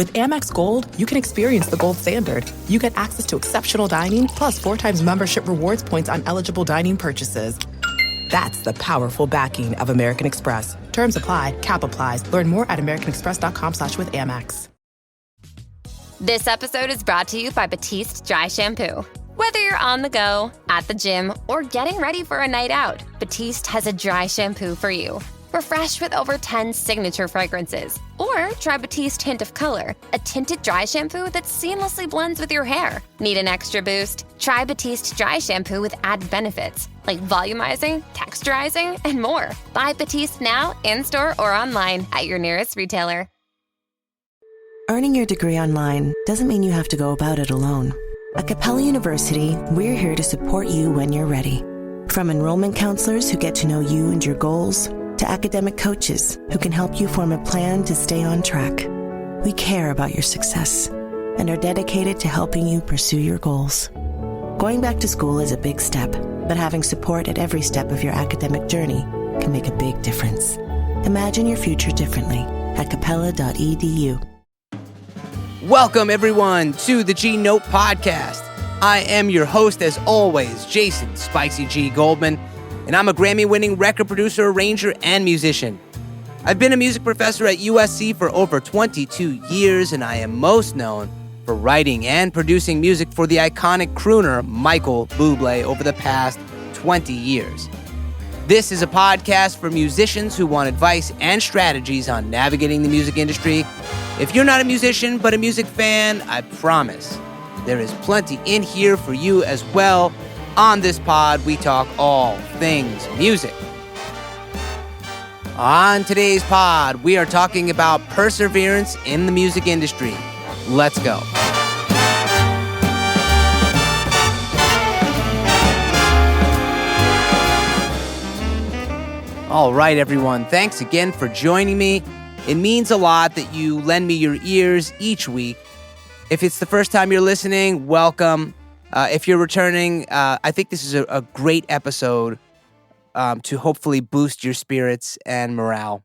With Amex Gold, you can experience the gold standard. You get access to exceptional dining, plus 4 times membership rewards points on eligible dining purchases. That's the powerful backing of American Express. Terms apply. Cap applies. Learn more at americanexpress.com/withAmex. This episode is brought to you by Batiste Dry Shampoo. Whether you're on the go, at the gym, or getting ready for a night out, Batiste has a dry shampoo for you. Refresh with over 10 signature fragrances. Or try Batiste Hint of Color, a tinted dry shampoo that seamlessly blends with your hair. Need an extra boost? Try Batiste Dry Shampoo with added benefits, like volumizing, texturizing, and more. Buy Batiste now, in-store or online at your nearest retailer. Earning your degree online doesn't mean you have to go about it alone. At Capella University, we're here to support you when you're ready. From enrollment counselors who get to know you and your goals, to academic coaches who can help you form a plan to stay on track. We care about your success and are dedicated to helping you pursue your goals. Going back to school is a big step, but having support at every step of your academic journey can make a big difference. Imagine your future differently at capella.edu. Welcome, everyone, to the G Note Podcast. I am your host, as always, Jason Spicy G. Goldman, and I'm a Grammy-winning record producer, arranger, and musician. I've been a music professor at USC for over 22 years, and I am most known for writing and producing music for the iconic crooner Michael Bublé over the past 20 years. This is a podcast for musicians who want advice and strategies on navigating the music industry. If you're not a musician but a music fan, I promise there is plenty in here for you as well. On this pod, we talk all things music. On today's pod, we are talking about perseverance in the music industry. Let's go. All right, everyone. Thanks again for joining me. It means a lot that you lend me your ears each week. If it's the first time you're listening, welcome. If you're returning, I think this is a great episode to hopefully boost your spirits and morale.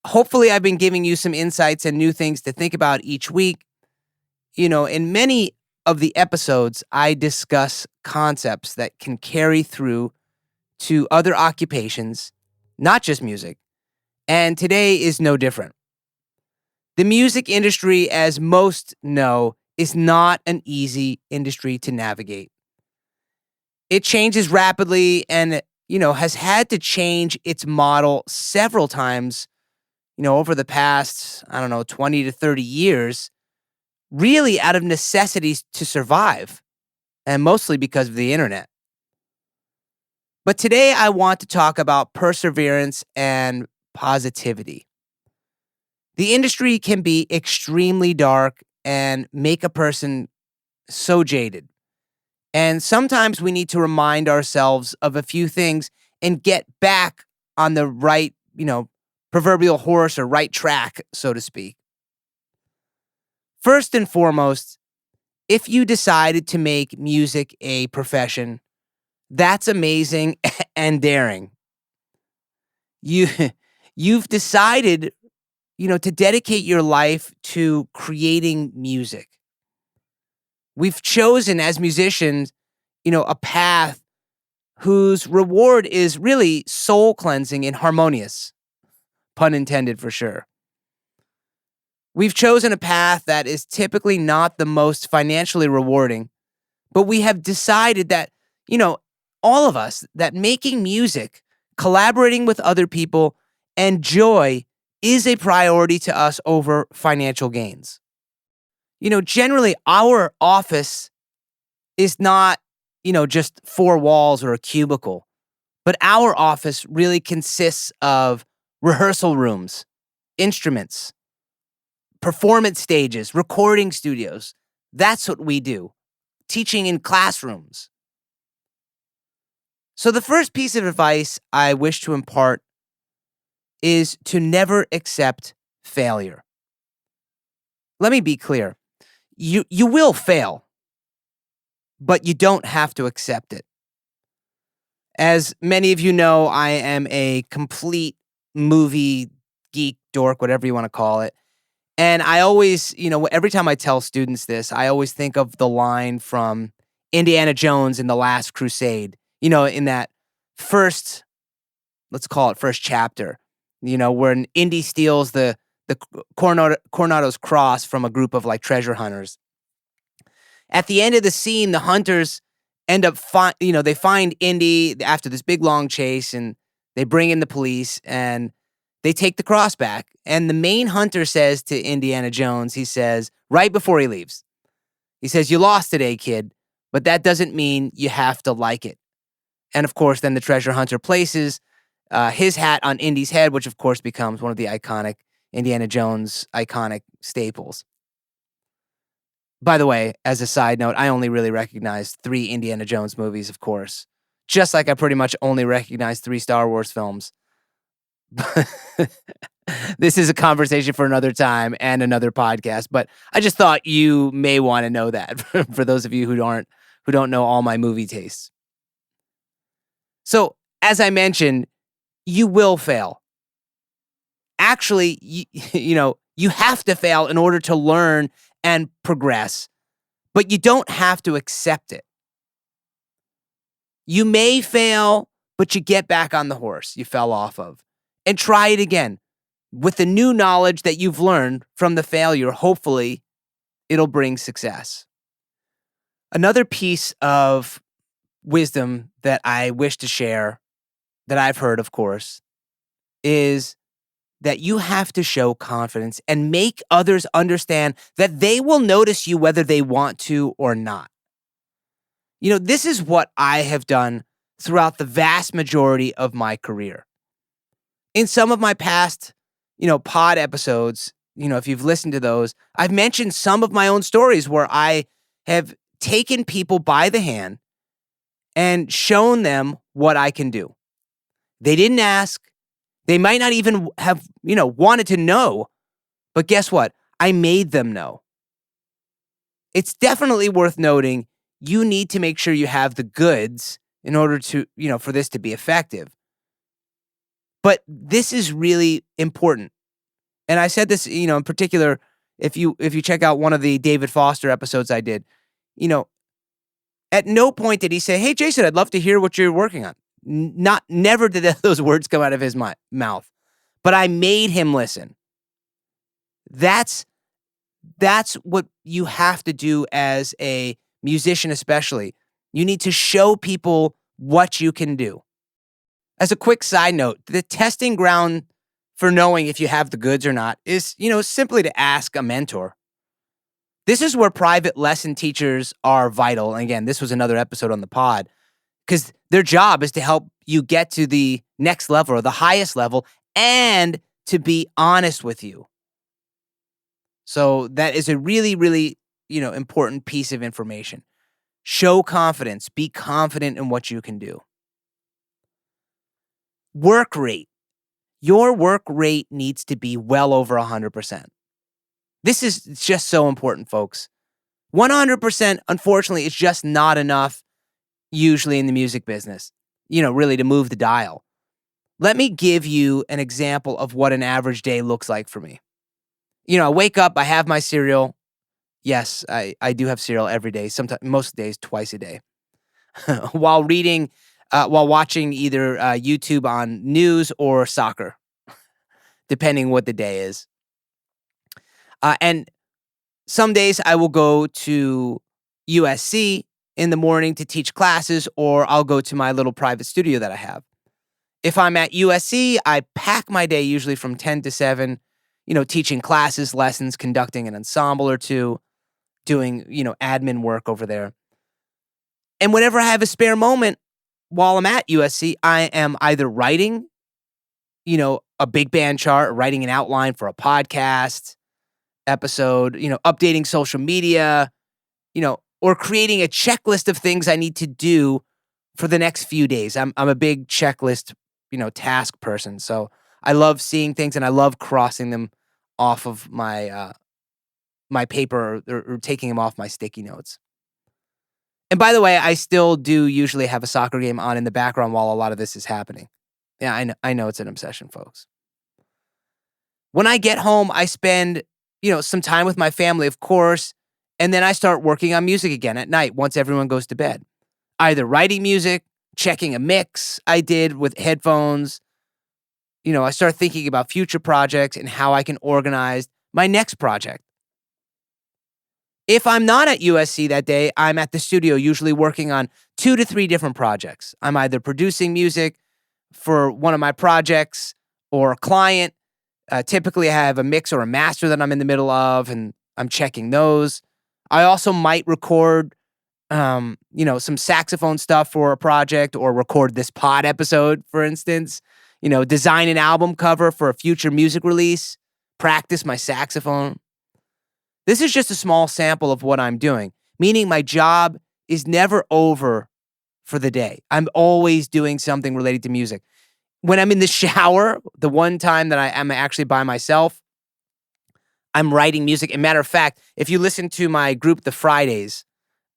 Hopefully, I've been giving you some insights and new things to think about each week. You know, in many of the episodes, I discuss concepts that can carry through to other occupations, not just music. And today is no different. The music industry, as most know, is not an easy industry to navigate. It changes rapidly and, has had to change its model several times, over the past, 20 to 30 years, really out of necessities to survive, and mostly because of the internet. But today I want to talk about perseverance and positivity. The industry can be extremely dark and make a person so jaded. And sometimes we need to remind ourselves of a few things and get back on the right, proverbial horse or right track, so to speak. First and foremost, if you decided to make music a profession, that's amazing and daring. You've decided, to dedicate your life to creating music. We've chosen as musicians, a path whose reward is really soul cleansing and harmonious. Pun intended for sure. We've chosen a path that is typically not the most financially rewarding, but we have decided that, all of us, that making music, collaborating with other people, and joy is a priority to us over financial gains. Generally, our office is not, just 4 walls or a cubicle, but our office really consists of rehearsal rooms, instruments, performance stages, recording studios. That's what we do. Teaching in classrooms. So the first piece of advice I wish to impart is to never accept failure. Let me be clear. You will fail, but you don't have to accept it. As many of you know, I am a complete movie geek, dork, whatever you want to call it. And I always, every time I tell students this, I always think of the line from Indiana Jones in The Last Crusade, in that first, let's call it first chapter, when Indy steals the Coronado's cross from a group of like treasure hunters. At the end of the scene, the hunters end up they find Indy after this big long chase, and they bring in the police and they take the cross back. And the main hunter says to Indiana Jones, he says, right before he leaves, he says, "You lost today, kid, but that doesn't mean you have to like it." And of course, then the treasure hunter places his hat on Indy's head, which of course becomes one of the iconic Indiana Jones iconic staples. By the way, as a side note, I only really recognize 3 Indiana Jones movies, of course. Just like I pretty much only recognize 3 Star Wars films. This is a conversation for another time and another podcast, but I just thought you may want to know that for those of you who don't know all my movie tastes. So, as I mentioned, you will fail. Actually, you have to fail in order to learn and progress, but you don't have to accept it. You may fail, but you get back on the horse you fell off of and try it again. With the new knowledge that you've learned from the failure, hopefully it'll bring success. Another piece of wisdom that I wish to share, that I've heard, of course, is that you have to show confidence and make others understand that they will notice you whether they want to or not. This is what I have done throughout the vast majority of my career. In some of my past, pod episodes, if you've listened to those, I've mentioned some of my own stories where I have taken people by the hand and shown them what I can do. They didn't ask. They might not even have, wanted to know, but guess what? I made them know. It's definitely worth noting you need to make sure you have the goods in order to, for this to be effective. But this is really important. And I said this, in particular, if you check out one of the David Foster episodes I did, at no point did he say, "Hey, Jason, I'd love to hear what you're working on." Never did those words come out of his mouth, but I made him listen. That's what you have to do as a musician, especially. You need to show people what you can do. As a quick side note, the testing ground for knowing if you have the goods or not is, simply to ask a mentor. This is where private lesson teachers are vital. And again, this was another episode on the pod, because their job is to help you get to the next level or the highest level and to be honest with you. So that is a really, really, important piece of information. Show confidence. Be confident in what you can do. Work rate. Your work rate needs to be well over 100%. This is just so important, folks. 100%, unfortunately, is just not enough usually in the music business, really to move the dial. Let me give you an example of what an average day looks like for me. I wake up, I have my cereal. Yes, I do have cereal every day, sometimes most days twice a day. While watching either YouTube on news or soccer, depending what the day is. And some days I will go to USC in the morning to teach classes, or I'll go to my little private studio that I have. If I'm at USC, I pack my day usually from 10 to 7, teaching classes, lessons, conducting an ensemble or two, doing, admin work over there. And whenever I have a spare moment while I'm at USC, I am either writing, a big band chart, or writing an outline for a podcast episode, updating social media, or creating a checklist of things I need to do for the next few days. I'm a big checklist, task person. So I love seeing things and I love crossing them off of my my paper or taking them off my sticky notes. And by the way, I still do usually have a soccer game on in the background while a lot of this is happening. Yeah, I know it's an obsession, folks. When I get home, I spend, some time with my family, of course. And then I start working on music again at night once everyone goes to bed. Either writing music, checking a mix I did with headphones. I start thinking about future projects and how I can organize my next project. If I'm not at USC that day, I'm at the studio usually working on 2 to 3 different projects. I'm either producing music for one of my projects or a client. Typically, I have a mix or a master that I'm in the middle of, and I'm checking those. I also might record, some saxophone stuff for a project or record this pod episode, for instance. Design an album cover for a future music release, practice my saxophone. This is just a small sample of what I'm doing, meaning my job is never over for the day. I'm always doing something related to music. When I'm in the shower, the one time that I am actually by myself, I'm writing music. As a matter of fact, if you listen to my group, The Fridays,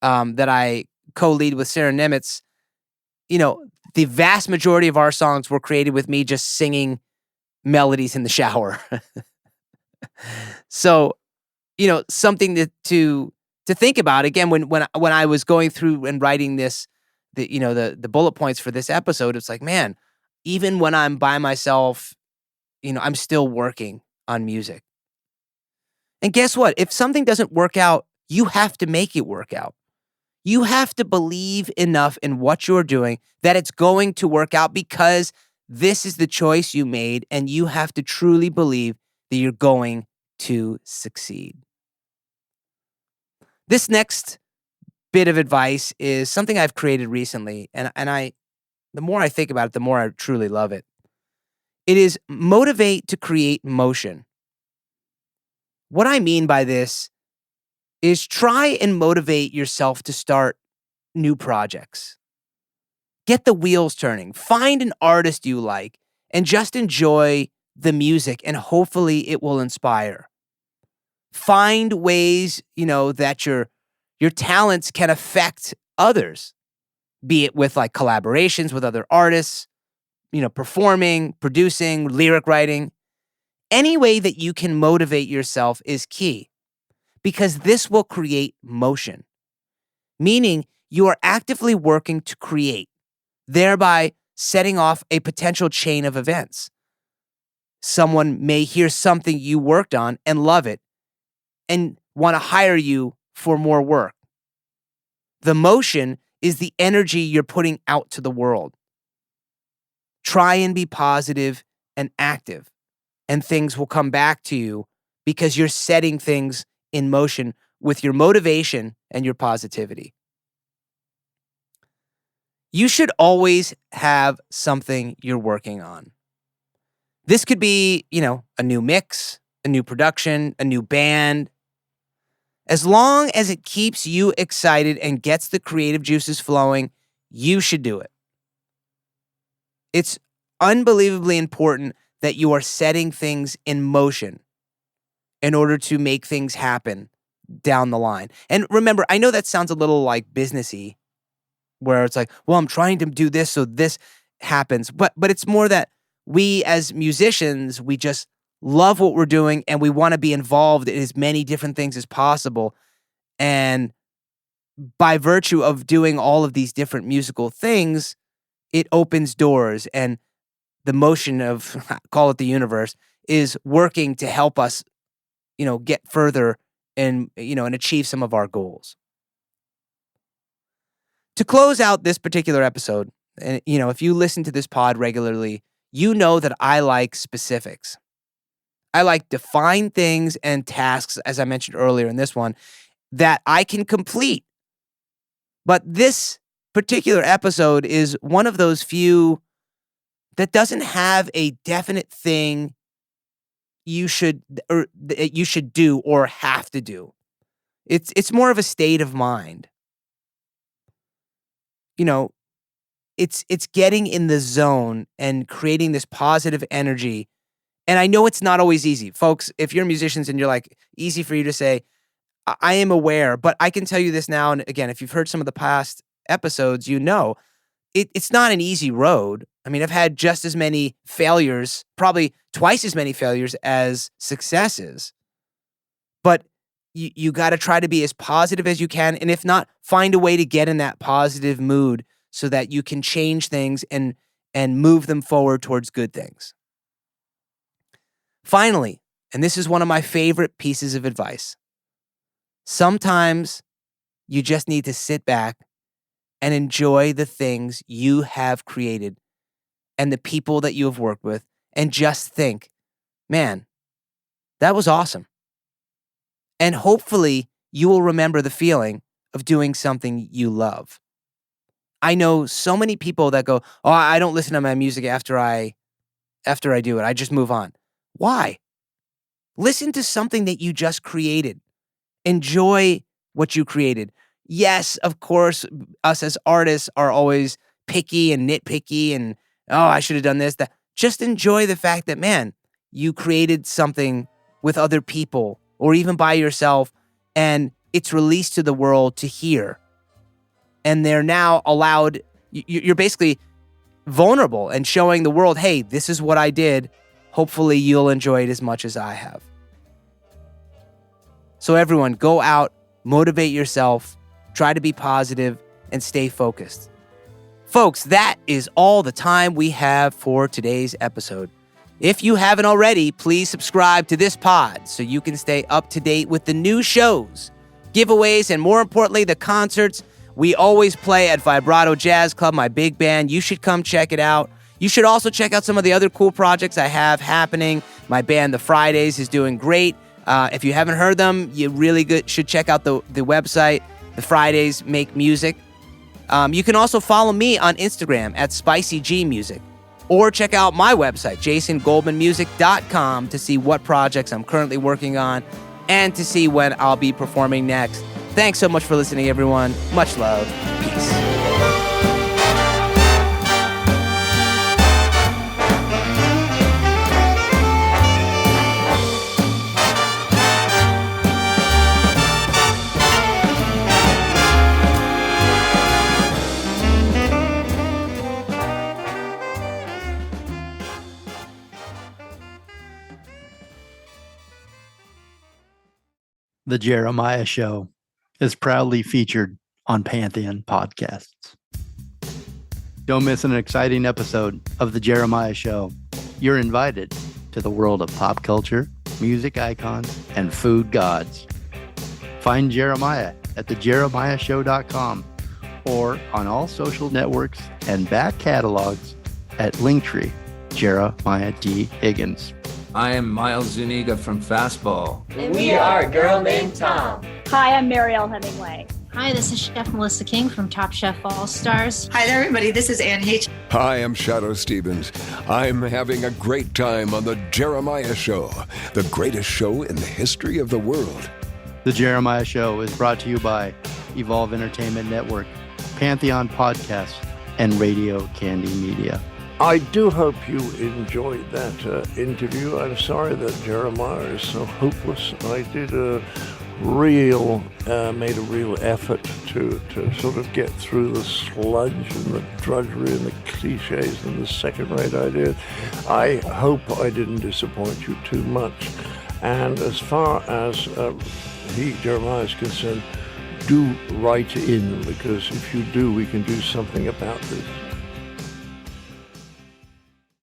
that I co-lead with Sarah Nimitz, the vast majority of our songs were created with me just singing melodies in the shower. So, something to think about. Again, when I was going through and writing this, the bullet points for this episode, it's like, man, even when I'm by myself, I'm still working on music. And guess what? If something doesn't work out, you have to make it work out. You have to believe enough in what you're doing that it's going to work out because this is the choice you made, and you have to truly believe that you're going to succeed. This next bit of advice is something I've created recently, and the more I think about it, the more I truly love it. It is motivate to create motion. What I mean by this is try and motivate yourself to start new projects. Get the wheels turning. Find an artist you like and just enjoy the music, and hopefully it will inspire. Find ways, that your talents can affect others, be it with like collaborations with other artists, performing, producing, lyric writing. Any way that you can motivate yourself is key because this will create motion, meaning you are actively working to create, thereby setting off a potential chain of events. Someone may hear something you worked on and love it and want to hire you for more work. The motion is the energy you're putting out to the world. Try and be positive and active, and things will come back to you because you're setting things in motion with your motivation and your positivity. You should always have something you're working on. This could be, a new mix, a new production, a new band. As long as it keeps you excited and gets the creative juices flowing, you should do it. It's unbelievably important that you are setting things in motion in order to make things happen down the line. And remember, I know that sounds a little like businessy, where it's like, well, I'm trying to do this so this happens. But it's more that we as musicians, we just love what we're doing and we want to be involved in as many different things as possible. And by virtue of doing all of these different musical things, it opens doors, and the motion of, call it the universe, is working to help us, get further and achieve some of our goals. To close out this particular episode, and if you listen to this pod regularly, you know that I like specifics. I like defined things and tasks, as I mentioned earlier in this one, that I can complete. But this particular episode is one of those few that doesn't have a definite thing you should do or have to do. It's more of a state of mind. It's getting in the zone and creating this positive energy. And I know it's not always easy. Folks, if you're musicians and you're like, easy for you to say, I am aware, but I can tell you this now. And again, if you've heard some of the past episodes, it's not an easy road. I mean, I've had just as many failures, probably twice as many failures as successes. But you got to try to be as positive as you can. And if not, find a way to get in that positive mood so that you can change things and move them forward towards good things. Finally, and this is one of my favorite pieces of advice, sometimes you just need to sit back and enjoy the things you have created and the people that you have worked with, and just think, man, that was awesome. And hopefully you will remember the feeling of doing something you love. I know so many people that go, oh, I don't listen to my music after I do it. I just move on. Why? Listen to something that you just created. Enjoy what you created. Yes, of course, us as artists are always picky and nitpicky and, oh, I should have done this, that. Just enjoy the fact that, man, you created something with other people or even by yourself, and it's released to the world to hear. And they're now allowed, you're basically vulnerable and showing the world, hey, this is what I did. Hopefully you'll enjoy it as much as I have. So everyone, go out, motivate yourself, try to be positive, and stay focused. Folks, that is all the time we have for today's episode. If you haven't already, please subscribe to this pod so you can stay up to date with the new shows, giveaways, and more importantly, the concerts we always play at Vibrato Jazz Club, my big band. You should come check it out. You should also check out some of the other cool projects I have happening. My band, The Fridays, is doing great. If you haven't heard them, you really should check out the website, The Fridays Make Music. You can also follow me on Instagram at SpicyGMusic. Or check out my website, jasongoldmanmusic.com, to see what projects I'm currently working on and to see when I'll be performing next. Thanks so much for listening, everyone. Much love. Peace. The Jeremiah Show is proudly featured on Pantheon Podcasts. Don't miss an exciting episode of The Jeremiah Show. You're invited to the world of pop culture, music icons, and food gods. Find Jeremiah at thejeremiahshow.com or on all social networks and back catalogs at Linktree, Jeremiah D. Higgins. I am Miles Zuniga from Fastball. And we are a girl named Tom. Hi, I'm Marielle Hemingway. Hi, this is Chef Melissa King from Top Chef All Stars. Hi there, everybody. This is Ann H. Hi, I'm Shadow Stevens. I'm having a great time on The Jeremiah Show, the greatest show in the history of the world. The Jeremiah Show is brought to you by Evolve Entertainment Network, Pantheon Podcasts, and Radio Candy Media. I do hope you enjoyed that interview. I'm sorry that Jeremiah is so hopeless. I did made a real effort to sort of get through the sludge and the drudgery and the cliches and the second-rate ideas. I hope I didn't disappoint you too much. And as far as Jeremiah, is concerned, do write in, because if you do, we can do something about this.